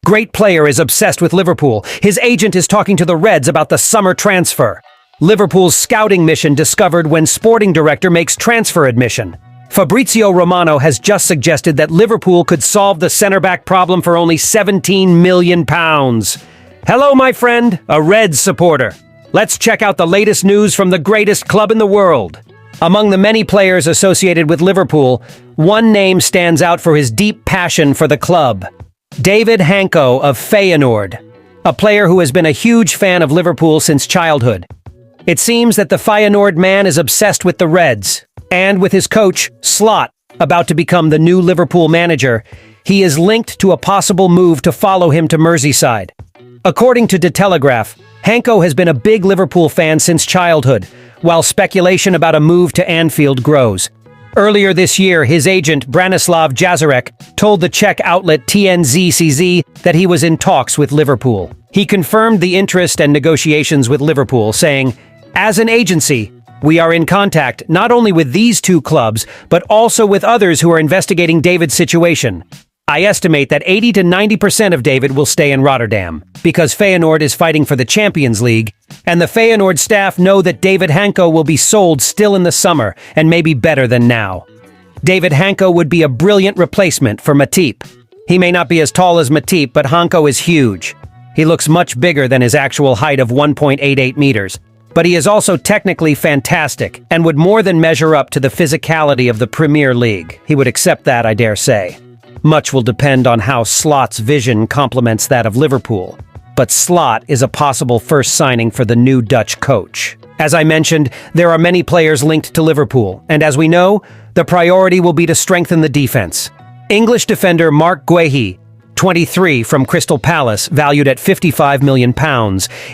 Great player is obsessed with Liverpool. His agent is talking to the Reds about the summer transfer. Liverpool's scouting mission discovered when sporting director makes transfer admission. Fabrizio Romano has just suggested that Liverpool could solve the centre-back problem for only £17 million. Hello, my friend, a Reds supporter. Let's check out the latest news from the greatest club in the world. Among the many players associated with Liverpool, one name stands out for his deep passion for the club. David Hancko of Feyenoord, a player who has been a huge fan of Liverpool since childhood. It seems that the Feyenoord man is obsessed with the Reds, and with his coach, Slot, about to become the new Liverpool manager, he is linked to a possible move to follow him to Merseyside. According to De Telegraph, Hancko has been a big Liverpool fan since childhood, while speculation about a move to Anfield grows. Earlier this year, his agent, Branislav Jazarek, told the Czech outlet TNZCZ that he was in talks with Liverpool. He confirmed the interest and negotiations with Liverpool, saying, "As an agency, we are in contact not only with these two clubs, but also with others who are investigating David's situation. I estimate that 80 to 90% of David will stay in Rotterdam, because Feyenoord is fighting for the Champions League, and the Feyenoord staff know that David Hancko will be sold still in the summer, and maybe better than now. David Hancko would be a brilliant replacement for Matip. He may not be as tall as Matip, but Hancko is huge. He looks much bigger than his actual height of 1.88 meters. But he is also technically fantastic, and would more than measure up to the physicality of the Premier League. He would accept that, I dare say. Much will depend on how Slot's vision complements that of Liverpool. But Slot is a possible first signing for the new Dutch coach. As I mentioned, there are many players linked to Liverpool, and as we know, the priority will be to strengthen the defense. English defender Marc Guehi, 23, from Crystal Palace, valued at £55 million,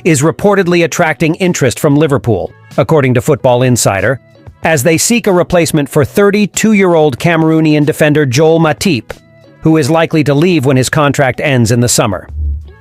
is reportedly attracting interest from Liverpool, according to Football Insider, as they seek a replacement for 32-year-old Cameroonian defender Joel Matip, who is likely to leave when his contract ends in the summer.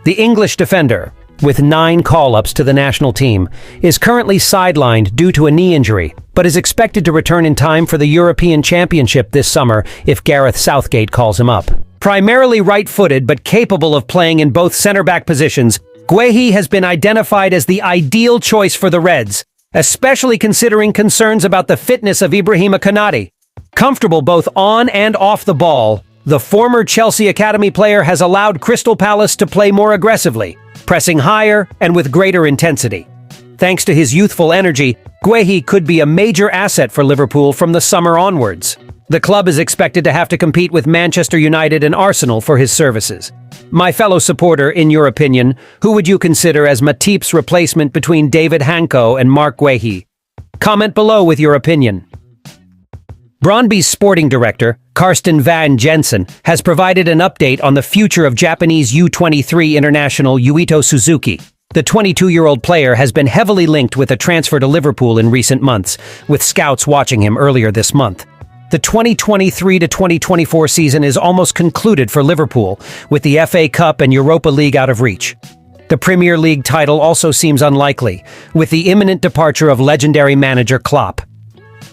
The English defender, with 9 call-ups to the national team, is currently sidelined due to a knee injury, but is expected to return in time for the European Championship this summer if Gareth Southgate calls him up. Primarily right-footed but capable of playing in both centre-back positions, Guehi has been identified as the ideal choice for the Reds, especially considering concerns about the fitness of Ibrahima Konate. Comfortable both on and off the ball, the former Chelsea Academy player has allowed Crystal Palace to play more aggressively, pressing higher and with greater intensity. Thanks to his youthful energy, Guehi could be a major asset for Liverpool from the summer onwards. The club is expected to have to compete with Manchester United and Arsenal for his services. My fellow supporter, in your opinion, who would you consider as Matip's replacement between David Hancko and Marc Guehi? Comment below with your opinion. Brøndby's sporting director, Carsten Van Jensen, has provided an update on the future of Japanese U23 international Yuito Suzuki. The 22-year-old player has been heavily linked with a transfer to Liverpool in recent months, with scouts watching him earlier this month. The 2023-2024 season is almost concluded for Liverpool, with the FA Cup and Europa League out of reach. The Premier League title also seems unlikely, with the imminent departure of legendary manager Klopp.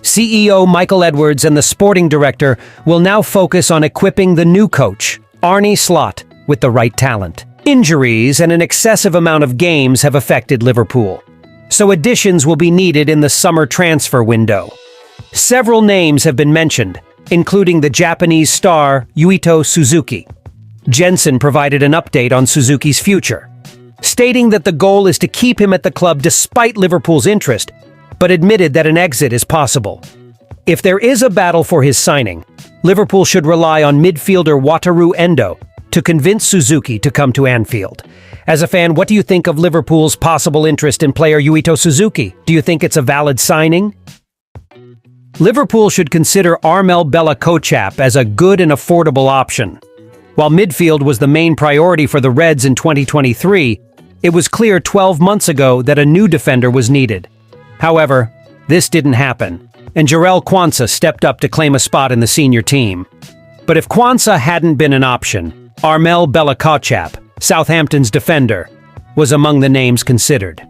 CEO Michael Edwards and the sporting director will now focus on equipping the new coach, Arne Slot, with the right talent. Injuries and an excessive amount of games have affected Liverpool, so additions will be needed in the summer transfer window. Several names have been mentioned, including the Japanese star Yuito Suzuki. Jensen provided an update on Suzuki's future, stating that the goal is to keep him at the club despite Liverpool's interest, but admitted that an exit is possible. If there is a battle for his signing, Liverpool should rely on midfielder Wataru Endo to convince Suzuki to come to Anfield. As a fan, what do you think of Liverpool's possible interest in player Yuito Suzuki? Do you think it's a valid signing? Liverpool should consider Armel Bella-Kotchap as a good and affordable option. While midfield was the main priority for the Reds in 2023, it was clear 12 months ago that a new defender was needed. However, this didn't happen, and Jarell Quansah stepped up to claim a spot in the senior team. But if Quansah hadn't been an option, Armel Bella-Kotchap, Southampton's defender, was among the names considered.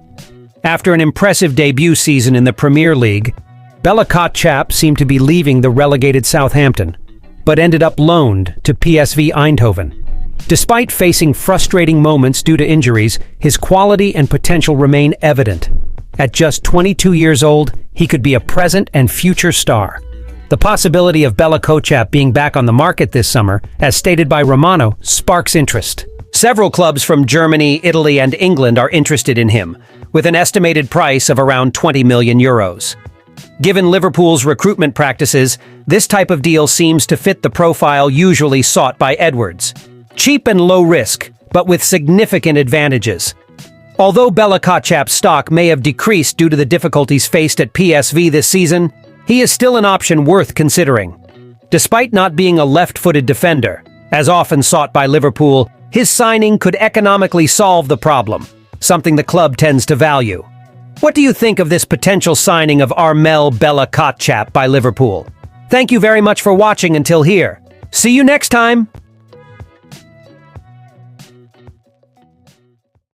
After an impressive debut season in the Premier League, Bella-Kotchap seemed to be leaving the relegated Southampton, but ended up loaned to PSV Eindhoven. Despite facing frustrating moments due to injuries, his quality and potential remain evident. At just 22 years old, he could be a present and future star. The possibility of Bella-Kotchap being back on the market this summer, as stated by Romano, sparks interest. Several clubs from Germany, Italy, and England are interested in him, with an estimated price of around 20 million euros. Given Liverpool's recruitment practices, this type of deal seems to fit the profile usually sought by Edwards. Cheap and low risk, but with significant advantages. Although Bella-Kotchap's stock may have decreased due to the difficulties faced at PSV this season, he is still an option worth considering. Despite not being a left-footed defender, as often sought by Liverpool, his signing could economically solve the problem, something the club tends to value. What do you think of this potential signing of Armel Bella-Kotchap by Liverpool? Thank you very much for watching until here. See you next time!